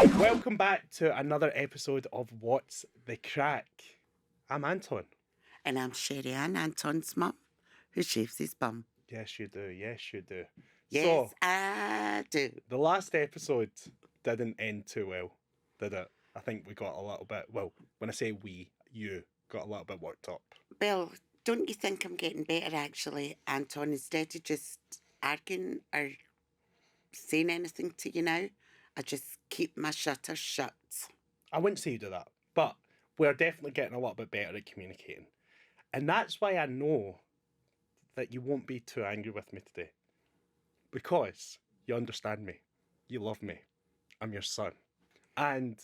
Welcome back to another episode of What's the Crack? I'm Anton. And I'm Sharon, Anton's mum, who shaves his bum. Yes, you do. Yes, you do. Yes, So, I do. the last episode didn't end too well, did it? I think we got a little bit, well, when I say we, you got a little bit worked up. Bill, don't you think I'm getting better, actually, Anton? Instead of just arguing or saying anything to you now, I just keep my shutters shut. I wouldn't say you do that, but we're definitely getting a little bit better at communicating. And that's why I know that you won't be too angry with me today. Because you understand me. You love me. I'm your son. And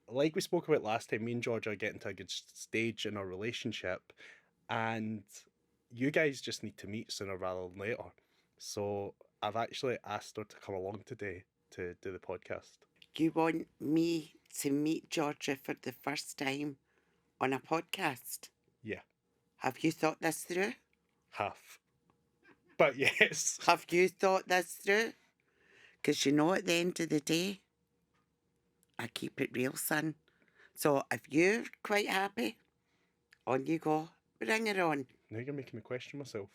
like we spoke about last time, me and George are getting to a good stage in our relationship. And you guys just need to meet sooner rather than later. So I've actually asked her to come along today to do the podcast. You want me to meet Georgia for the first time on a podcast? Yeah. Have you thought this through? Half. But yes. Have you thought this through? Because you know, at the end of the day, I keep it real, son. So if you're quite happy, on you go. Bring her on. Now you're making me question myself.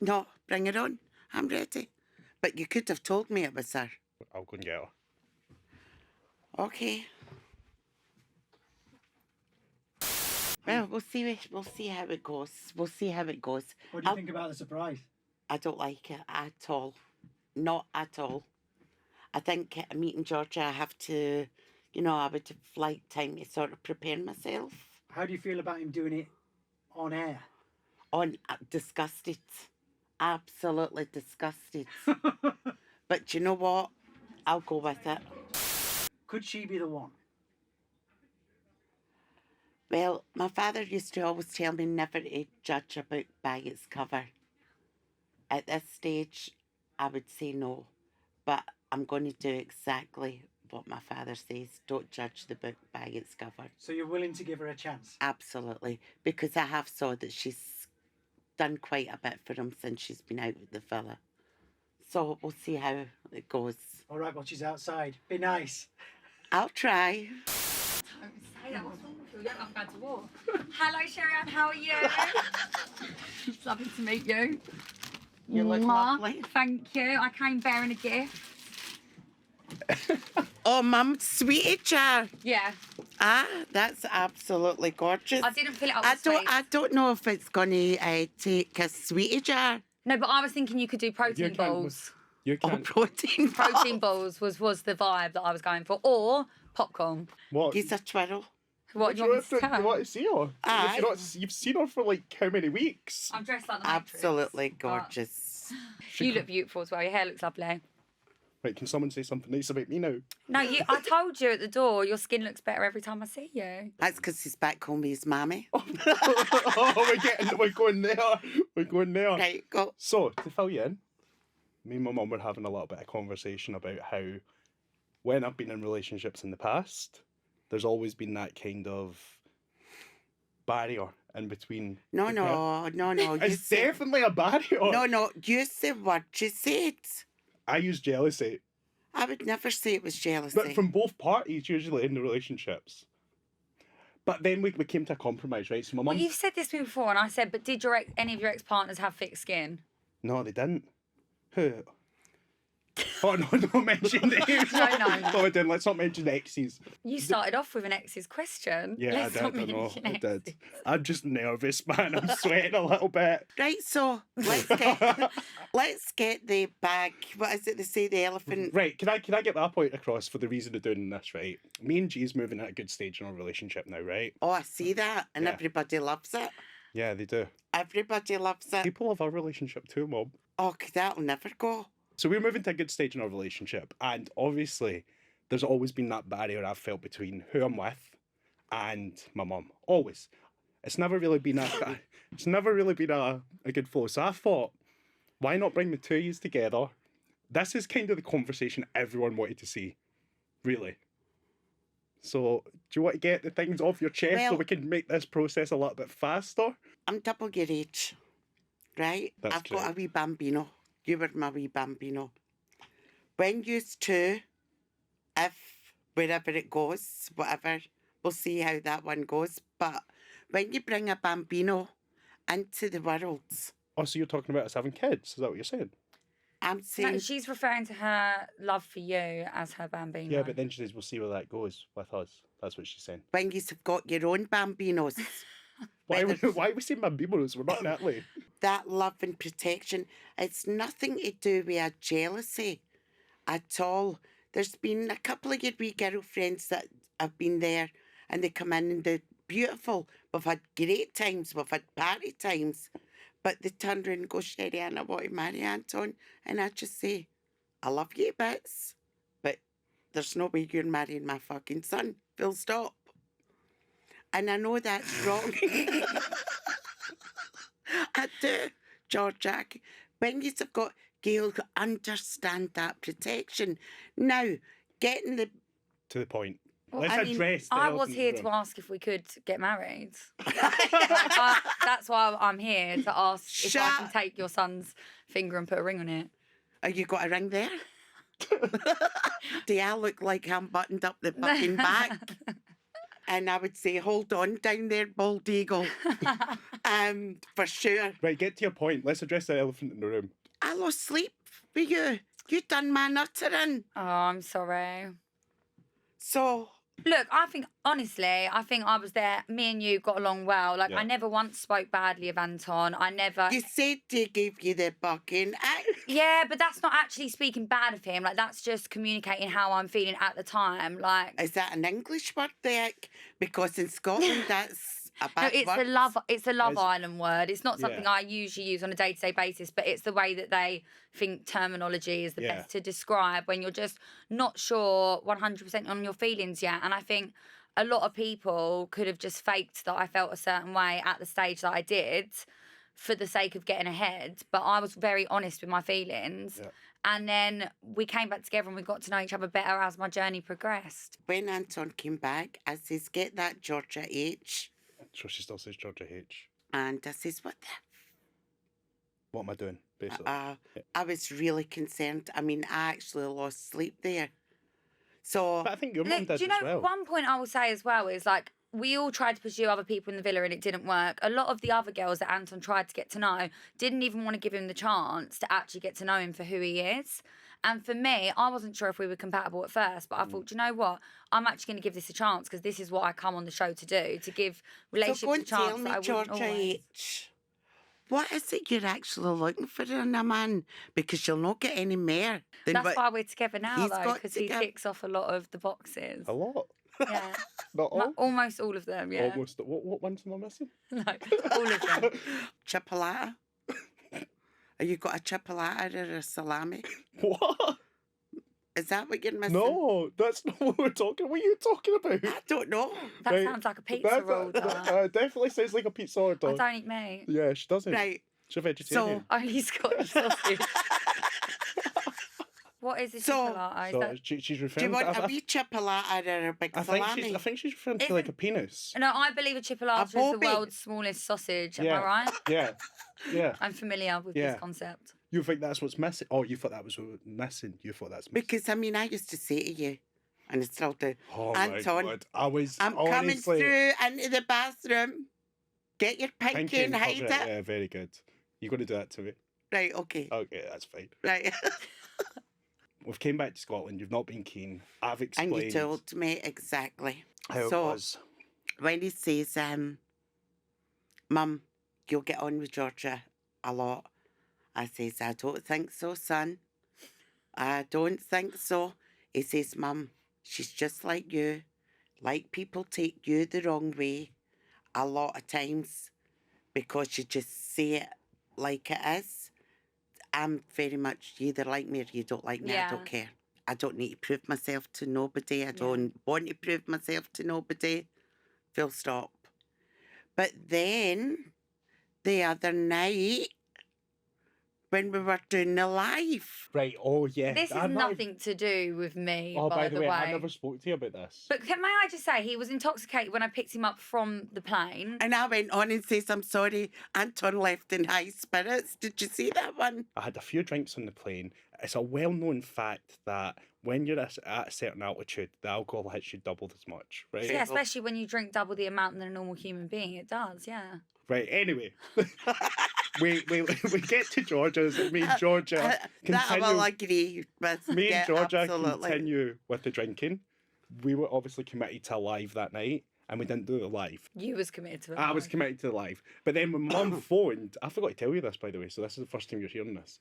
No, bring her on. I'm ready. But you could have told me it was her. I'll go and get her. Okay. Well, we'll see how it goes. We'll see how it goes. What do you think about the surprise? I don't like it at all. Not at all. I think meeting Georgia, I have to, I would have like time to sort of prepare myself. How do you feel about him doing it on air? Disgusted. Absolutely disgusted. But you know what? I'll go with it. Could she be the one? Well, my father used to always tell me never to judge a book by its cover. At this stage, I would say no. But I'm going to do exactly what my father says. Don't judge the book by its cover. So you're willing to give her a chance? Absolutely. Because I have saw that she's done quite a bit for him since she's been out with the fella. So we'll see how it goes. All right, well, she's outside. Be nice. I'll try. I'm glad to walk. Hello, Sharon. How are you? It's lovely to meet you. You look lovely. Thank you. I came bearing a gift. Oh, Mum, sweetie jar. Yeah. That's absolutely gorgeous. I didn't fill it up with sweets. I don't know if it's going to take a sweetie jar. No, but I was thinking you could do protein balls. You Or can't. protein Protein balls was the vibe that I was going for. Or popcorn. What? He's a twirl. What do you want me to You tell? want to see her? Aye. You've seen her for like how many weeks? I'm dressed like the Matrix, Absolutely but gorgeous. You look beautiful as well. Your hair looks lovely. Right, can someone say something nice about me now? No, I told you at the door, your skin looks better every time I see you. That's because he's back home with his mammy. Oh, we're going there. We're going there. Right, go. So, to fill you in, me and my mum were having a little bit of conversation about how when I've been in relationships in the past, there's always been that kind of barrier in between. No. It's definitely a barrier. No, use the word you said. I use jealousy. I would never say it was jealousy. But from both parties, usually in the relationships. But then we came to a compromise, right? So my Well, mum... you've said this before, and I said, but did any of your ex-partners have thick skin? No, they didn't. Who? Oh, no, don't mention names. No. No, I didn't. Let's not mention the exes. You started off with an ex's question. Yeah, Let's I not did. I know. mention I did. exes. I'm just nervous, man. I'm sweating a little bit. Right, so let's get the bag. What is it they say? The elephant. Right, can I get my point across for the reason of doing this, right? Me and G's moving at a good stage in our relationship now, right? Oh, I see that, and Yeah. everybody loves it. Yeah, they do. Everybody loves it. People love our relationship too, Mom. Oh, that'll never go. So we're moving to a good stage in our relationship, and obviously there's always been that barrier I've felt between who I'm with and my mum. Always. It's never really been a good flow. So I thought, why not bring the two of yous together? This is kind of the conversation everyone wanted to see. Really. So do you want to get the things off your chest so Well- we can make this process a little bit faster? I'm double your age, right? That's I've true. got a wee Bambino. You were my wee Bambino. When you two if wherever it goes, whatever, we'll see how that one goes. But when you bring a Bambino into the world, Oh, so you're talking about us having kids? Is that what you're saying? I'm No, saying she's referring to her love for you as her Bambino. Yeah, but then she says we'll see where that goes with us. That's what she's saying. when you've got your own Bambinos, Why Whether- are we saying Bambinos? We're not in Italy. that love and protection, it's nothing to do with a jealousy at all. There's been a couple of your wee girlfriends that have been there and they come in and they're beautiful. We've had great times, we've had party times. But they turn around and go, Sherry, and I want to marry Anton. And I just say, I love you bits, but there's no way you're marrying my fucking son. Full stop. And I know that's wrong. I do, Georgia. When you've got Gail, understand that protection. Now, getting the To the point. Well, Let's I mean, address the I elephant was in the here room. to ask if we could get married. That's why I'm here, to ask if I can Shut- take your son's finger and put a ring on it. Are you got a ring there? Do I look like I'm buttoned up the fucking back? And I would say, hold on down there, bald eagle. For sure. Right, get to your point. Let's address the elephant in the room. I lost sleep with you. You done my nuttering. Oh, I'm sorry. So, Look, I think I was there. Me and you got along well. Like, Yeah. I never once spoke badly of Anton. I never. you said they gave you the bucking. Yeah, but that's not actually speaking bad of him. Like, that's just communicating how I'm feeling at the time. Like, Is that an English word, Dick? Because in Scotland, that's a no, bad it's word. a Love It's- Island word. It's not something Yeah. I usually use on a day-to-day basis, but it's the way that they think terminology is the Yeah. best to describe when you're just not sure 100% on your feelings yet. And I think a lot of people could have just faked that I felt a certain way at the stage that I did for the sake of getting ahead. But I was very honest with my feelings. Yeah. And then we came back together and we got to know each other better as my journey progressed. When Anton came back, I says, get that Georgia H. So she still says Georgia H. And I says, what the What am I doing, basically? I was really concerned. I mean, I actually lost sleep there. So, But I think your mum Look, did do you as know, well. one point I will say as well is like, we all tried to pursue other people in the villa and it didn't work. A lot of the other girls that Anton tried to get to know didn't even want to give him the chance to actually get to know him for who he is. And for me, I wasn't sure if we were compatible at first, but I thought, do you know what? I'm actually going to give this a chance because this is what I come on the show to do, to give so go relationships a and tell chance me, that I wouldn't Georgia always. H. What is it you're actually looking for in a man? Because you'll not get any more. Than That's what why we're together now, he's though, got because to he get- ticks off a lot of the boxes. A lot. Yeah. Not all. Almost all of them, yeah. Almost. What ones am I missing? No, all of them. Chipolata? Have you got a chipolata or a salami? What? Is that what you're missing? No, that's not what we're talking. What are you talking about? I don't know. That Right. sounds like a pizza roll. That definitely sounds like a pizza order. I don't eat meat. Yeah, she doesn't. Right. She's a vegetarian. Only Scottish sausage. What is a So- chipolata? Is So, that... she's Do you referring want to. a wee chipolata or a big I think salami? she's referring to like a penis. No, I believe a chipolata is the bobby. world's smallest sausage. Am Yeah. I right? Yeah, yeah. I'm familiar with Yeah. this concept. You think that's what's missing? Oh, you thought that was what was missing. You thought that's missing. Because, I mean, I used to say to you, and I still do, Oh Anton, my God. I was I'm coming honestly through into the bathroom. Get your pinky pinky and hide cover it. Yeah, very good. You're going to do that to me. Right, okay. Okay, that's fine. Right. We've came back to Scotland. You've not been keen. I've and explained you told me exactly. how it so, was. when he says, Mum, you'll get on with Georgia a lot, I says, I don't think so, son. I don't think so. He says, Mum, she's just like you. Like people take you the wrong way a lot of times because you just say it like it is. I'm very much, you either like me or you don't like me. I Yeah. don't care. I don't need to prove myself to nobody. I don't want to prove myself to nobody. Full stop. But then, the other night, when we were doing the live. Right, oh yeah. This is I'm not nothing to do with me, Oh, by the way. I never spoke to you about this. But may I just say, he was intoxicated when I picked him up from the plane. And I went on and says, I'm sorry, Anton left in high spirits. Did you see that one? I had a few drinks on the plane. It's a well-known fact that when you're at a certain altitude, the alcohol hits you double as much, right? Yeah, especially when you drink double the amount than a normal human being. It does, yeah. Right, anyway. we get to Georgia's. Me and Georgia That I will continue. agree with. Me and Georgia absolutely. continue with the drinking. We were obviously committed to a live that night, and we didn't do the live. You was committed to it. I was committed to the live. But then when Mum phoned, I forgot to tell you this, by the way, so this is the first time you're hearing this.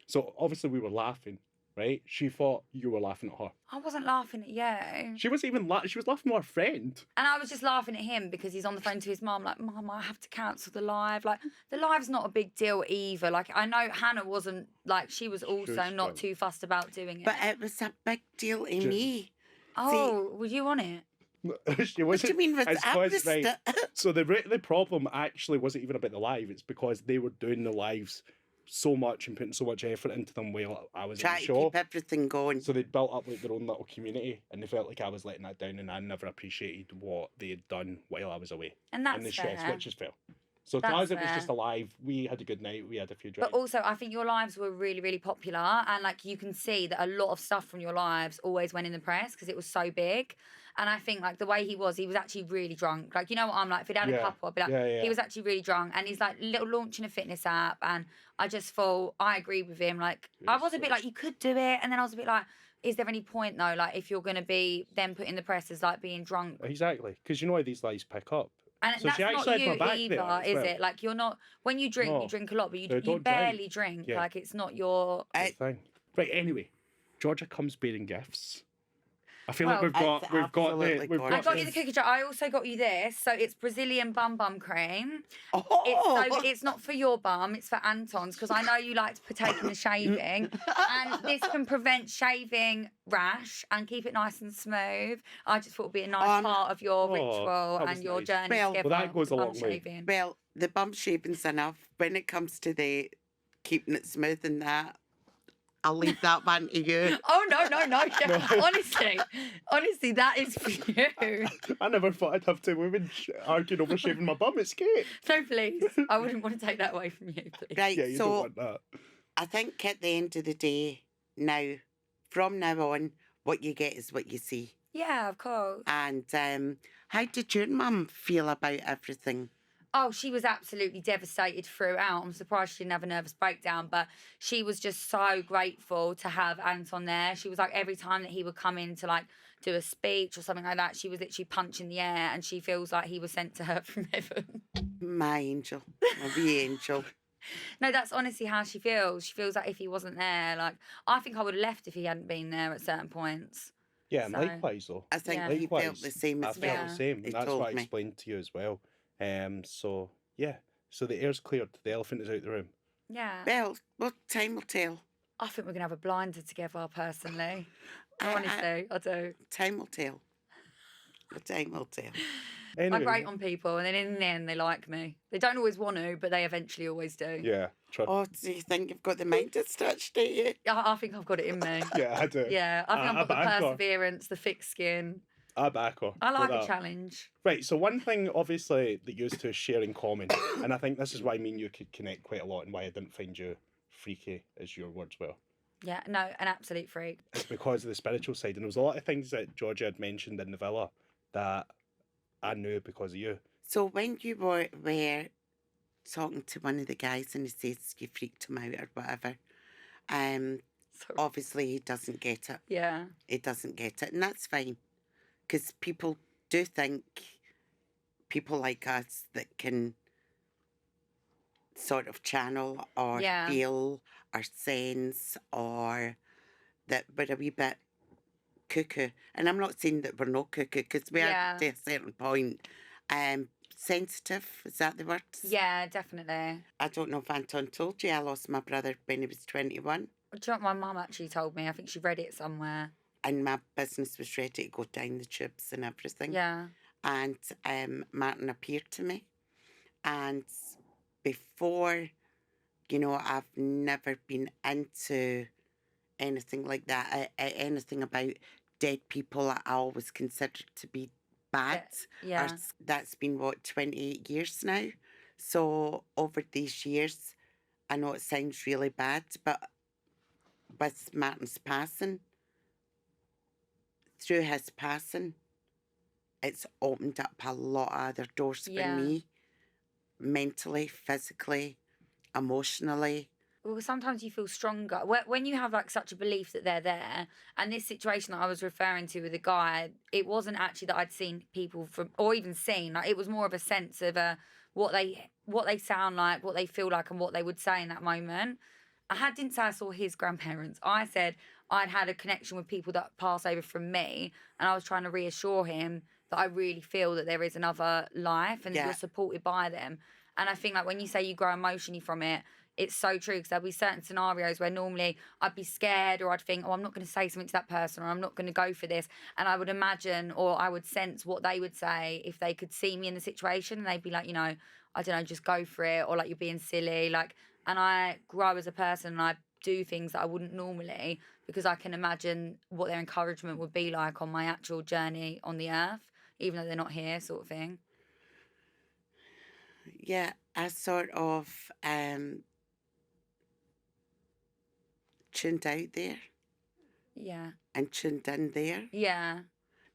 So obviously we were laughing, right? She thought you were laughing at her. I wasn't laughing at you. She wasn't even she was laughing at her friend. And I was just laughing at him because he's on the phone to his mum, like, Mum, I have to cancel the live. Like, the live's not a big deal either. Like, I know Hannah wasn't, like, she was also was not fine. too fussed about doing it. But it was a big deal to me. oh, were you on it? She What do wasn't. you mean with it's I 'cause, was right, st- so the problem actually wasn't even about the live. It's because they were doing the lives so much and putting so much effort into them while I was in try the to show. keep everything going. So they'd built up like their own little community, and they felt like I was letting that down, and I never appreciated what they had done while I was away And in the that's stress, fair. which is fair. So to That's us, it was fair. just a live. We had a good night. We had a few drinks. But also, I think your lives were really, really popular. And, like, you can see that a lot of stuff from your lives always went in the press because it was so big. And I think, like, the way he was actually really drunk. Like, you know what I'm like? If he'd had a Yeah. couple, I'd be like, Yeah. he was actually really drunk. And he's, like, launching a fitness app. And I just thought, I agree with him. Like, I Yes, was a bit like, you could do it. And then I was a bit like, is there any point, though? Like, if you're going to be then put in the press as, like, being drunk. Exactly, because you know how these lies pick up. And So that's she not actually had my you back either, there as is well. it? Like, you're not, when you drink, No. you drink a lot, but you No, don't barely drink. Yeah. Like, it's not your... Good thing. Right. Anyway, Georgia comes bearing gifts. I feel like Well, it's absolutely we've gorgeous. I got you the cookie jar. I also got you this. So it's Brazilian bum cream. Oh, It's not for your bum, it's for Anton's, because I know you like to partake in the shaving. And this can prevent shaving rash and keep it nice and smooth. I just thought it would be a nice part of your Oh, ritual that was and your nice. journey Well, together. that goes a bum long way. shaving. well, the bum shaving's enough. When it comes to the keeping it smooth and that, I'll leave that one to you. Oh, no. Honestly, that is for you. I never thought I'd have two women arguing over shaving my bum. It's great. No, please. I wouldn't want to take that away from you, please. Right, Yeah, you don't so want that. I think at the end of the day, from now on, what you get is what you see. Yeah, of course. And how did your mum feel about everything? Oh, she was absolutely devastated throughout. I'm surprised she didn't have a nervous breakdown, but she was just so grateful to have Anton there. She was like, every time that he would come in to like do a speech or something like that, she was literally punching the air, and she feels like he was sent to her from heaven. My angel, my wee angel. No, that's honestly how she feels. She feels like if he wasn't there, like, I think I would have left if he hadn't been there at certain points. Yeah, and So- likewise though. I think Yeah. he felt Likewise, the same I as felt well. Yeah. the same, He and that's told what I me. explained to you as well. So yeah, so the air's cleared. The elephant is out the room. Yeah. Well, time will tell. I think we're going to have a blinder together, personally. I- Honestly, I do. Time will tell. Time will tell. I Anyway, grate on people, and then in the end, they like me. They don't always want to, but they eventually always do. yeah, Oh, do you think you've got the mind to stretch, do you? I think I've got it in me. yeah, I do. Yeah, I think I I've got the back her. perseverance, the thick skin. I back her. I for like a that. challenge. Right, so one thing obviously that you two share in common, and I think this is why me and you could connect quite a lot, and why I didn't find you freaky, as your words were. Yeah, no, an absolute freak. It's because of the spiritual side, and there was a lot of things that Georgia had mentioned in the villa that I knew because of you. So when you were talking to one of the guys and he says you freaked him out or whatever, Sorry. obviously he doesn't get it. Yeah. He doesn't get it, and that's fine. Because people do think people like us that can sort of channel or Yeah. feel or sense or that we're a wee bit cuckoo. And I'm not saying that we're not cuckoo because we Yeah. are to a certain point. Sensitive, is that the word? Yeah, definitely. I don't know if Anton told you I lost my brother when he was 21 Do you know what my mum actually told me? I think she read it somewhere. and my business was ready to go down the tubes and everything. Yeah. And Martin appeared to me, and before you know, I've never been into anything like that. Anything about dead people I always considered to be bad. Yeah. That's been, what, 28 years now? So over these years, I know it sounds really bad, but with Martin's passing, through his passing, it's opened up a lot of other doors for Yeah. me, mentally, physically, emotionally. Well, sometimes you feel stronger when you have like such a belief that they're there. And this situation that I was referring to with the guy, it wasn't actually that I'd seen people from, or even seen. Like, it was more of a sense of what they sound like, what they feel like, and what they would say in that moment. Didn't say I saw his grandparents. I said I'd had a connection with people that pass over from me, and I was trying to reassure him that I really feel that there is another life and that you're supported by them. And I think, like, when you say you grow emotionally from it, it's so true, because there'll be certain scenarios where normally I'd be scared, or I'd think, oh, I'm not going to say something to that person, or I'm not going to go for this. And I would imagine, or I would sense what they would say if they could see me in the situation, and they'd be like, you know, I don't know, just go for it, or like, you're being silly. Like, and I grow as a person, and I do things that I wouldn't normally, because I can imagine what their encouragement would be like on my actual journey on the earth, even though they're not here, sort of thing. Yeah, I sort of tuned out there. Yeah. And tuned in there. Yeah.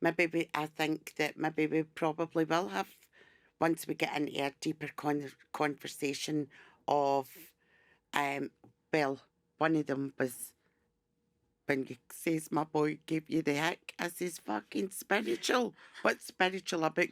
I think that maybe we probably will have, once we get into a deeper conversation of, well, one of them was, when you says my boy gave you the ick, I says, fucking spiritual. What's spiritual about?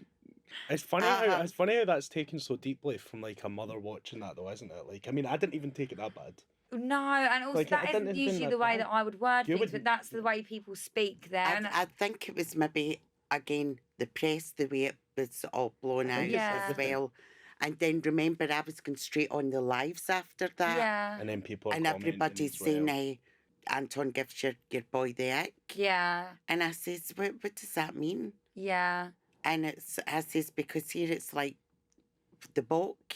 It's funny how that's taken so deeply from like a mother watching that, though, isn't it? Like, I mean, I didn't even take it that bad. No, and also Like, that it didn't isn't even usually that the way bad. that I would word You things, but wouldn't- that's the way people speak there. I think it was maybe, again, the press, the way it was all blown out Yeah. as well. And then remember, I was going straight on the lives after that. Yeah. And then people are And commenting everybody's as well. saying, Anton gives your boy the ick. Yeah. And I says, what does that mean? Yeah. And I says, because here it's like the bulk.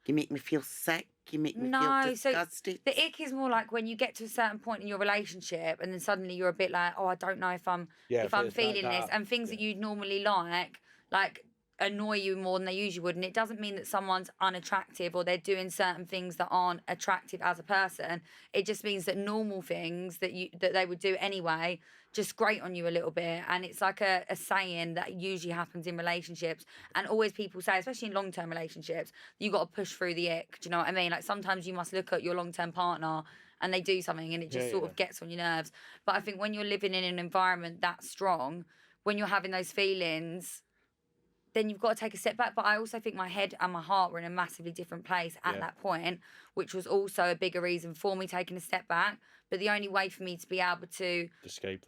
You make me feel sick. You make me feel disgusted. The ick is more like when you get to a certain point in your relationship, and then suddenly you're a bit like, oh, I don't know if I'm feeling this, and things that you'd normally like annoy you more than they usually would. And it doesn't mean that someone's unattractive or they're doing certain things that aren't attractive as a person. It just means that normal things that they would do anyway just grate on you a little bit. And it's like a saying that usually happens in relationships, and always people say, especially in long-term relationships, you got to push through the ick. Do you know what I mean? Like, sometimes you must look at your long-term partner and they do something and it just sort of gets on your nerves. But I think when you're living in an environment that strong, when you're having those feelings, then you've got to take a step back. But I also think my head and my heart were in a massively different place at that point, which was also a bigger reason for me taking a step back. But the only way for me to be able to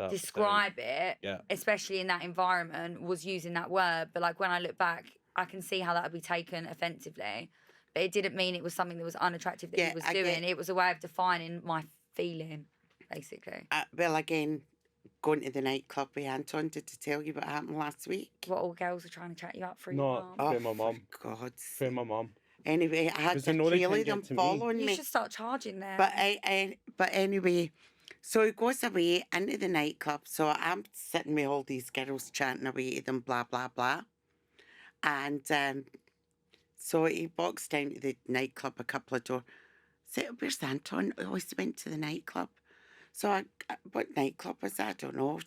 describe it, especially in that environment, was using that word. But like, when I look back, I can see how that would be taken offensively. But it didn't mean it was something that was unattractive that he was doing. It was a way of defining my feeling, basically. Well, again, going to the nightclub with Anton, did I tell you what happened last week? What, all girls were trying to chat you up for No, your mum? for my mum. God. For my mum. Anyway, I had really them following me. You should start charging them. But anyway, so he goes away into the nightclub. So I'm sitting with all these girls chatting away to them, blah, blah, blah. And so he walks down to the nightclub a couple of doors. I said, where's Anton? Oh, he went to the nightclub. So what nightclub was that? I don't know.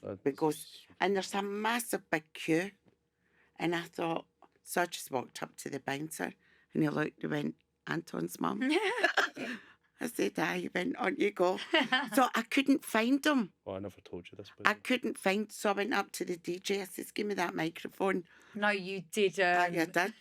And there's a massive big queue. And I thought, so I just walked up to the bouncer and he looked and went, Anton's mum. I said, aye. He went, on you go. So I couldn't find him. Oh, I never told you this. I couldn't find, so I went up to the DJ. I said, give me that microphone. No, you didn't. I did.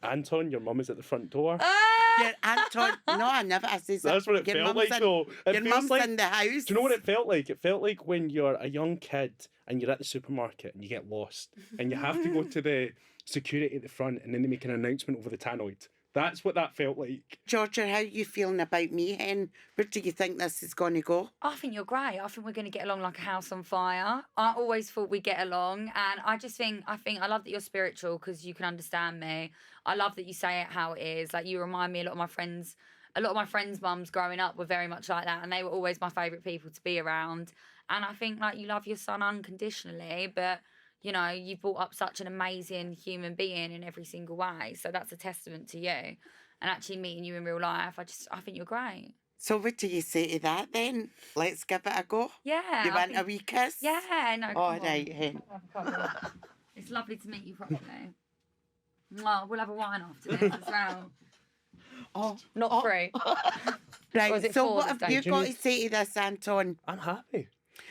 Anton, your mum is at the front door. Yeah, Anton. No, I never. I said, that's what it felt like, though. Your mum's in the house. Do you know what it felt like? It felt like when you're a young kid and you're at the supermarket and you get lost and you have to go to the security at the front, and then they make an announcement over the tannoy That's what that felt like. Georgia, how you feeling about me, hen? Where do you think this is going to go? I think you're great. I think we're going to get along like a house on fire. I always thought we'd get along. And I love that you're spiritual because you can understand me. I love that you say it how it is. Like, you remind me, a lot of my friends' mums growing up were very much like that. And they were always my favourite people to be around. And I think, like, you love your son unconditionally, but, you know, you've brought up such an amazing human being in every single way. So that's a testament to you. And actually meeting you in real life, I think you're great. So what do you say to that then? Let's give it a go. Yeah. You want a wee kiss? Yeah, no. All right, hen. It's lovely to meet you properly. Well, we'll have a wine after this as well. Oh, Not free. Or right. is it So for what this have you day? got to say to this, Anton? I'm happy.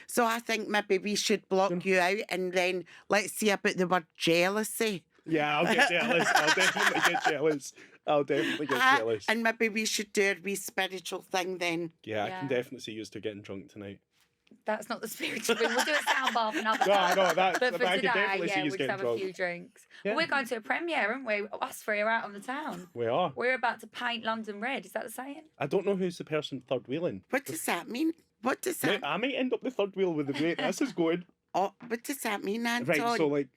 So I think maybe we should block you out and then let's see about the word jealousy. Yeah, I'll get jealous. I'll definitely get jealous. And maybe we should do a wee spiritual thing then. Yeah, I Yeah. can definitely see you two getting drunk tonight. That's not the spiritual thing. We'll do a sound bath another No, time. no, that's. But for I can today, definitely see yeah, you we'll just getting have drunk. a few drinks. Yeah. But we're going to a premiere, aren't we? Us three are out on the town. We are. We're about to paint London red. Is that the saying? I don't know who's the person third wheeling. What does that mean? What does that? I might end up the third wheel with the way this is going. Oh, what does that mean, Anton? Right, so like,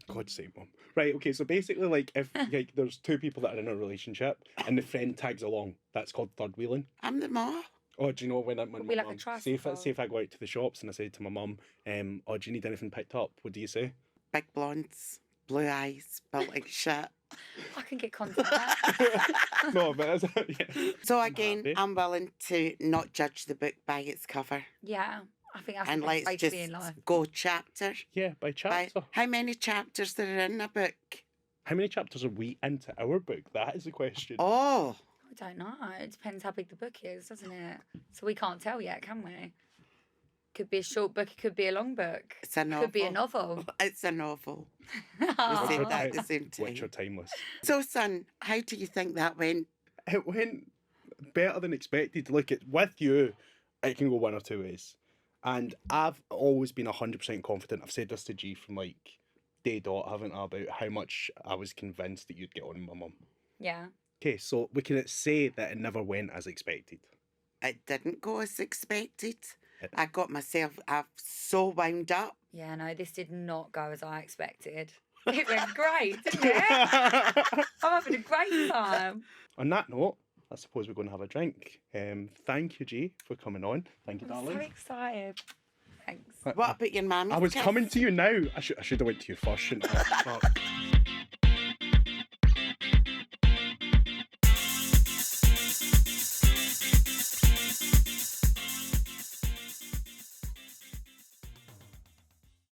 God's sake, Mum. Right, okay, so basically, like, if like there's two people that are in a relationship and the friend tags along, that's called third wheeling. I'm the mom. Oh, do you know when my Be like a mum, tricycle. say if I go out to the shops and I say to my mum, oh, do you need anything picked up? What do you say? Big blondes, blue eyes, built like shit. I can get contact that. No, but that's, yeah. So I'm again, happy. I'm willing to not judge the book by its cover. Yeah, I think that's And the best let's way to just be in life. go chapter Yeah, by by chapter. how many chapters there are in a book? How many chapters are we into our book? That is the question. Oh, I don't know. It depends how big the book is, doesn't it? So we can't tell yet, can we? Could be a short book. It could be a long book. it's a novel. Could be a novel. It's a novel. We Aw. said that at the same Which time. are timeless. So, son, how do you think that went? It went better than expected. Look, with you, it can go one or two ways. And I've always been 100% confident. I've said this to G from like day dot, haven't I, about how much I was convinced that you'd get on with my mum. Yeah. Okay, so we can say that it never went as expected. It didn't go as expected. I got myself so wound up. Yeah, no, this did not go as I expected. It went great, didn't it? I'm having a great time. On that note, I suppose we're going to have a drink. Thank you, G, for coming on. Thank you, I'm so darling. excited. Thanks. What about your mammy? I was coming to you now. I should have went to you first, shouldn't I? Fuck.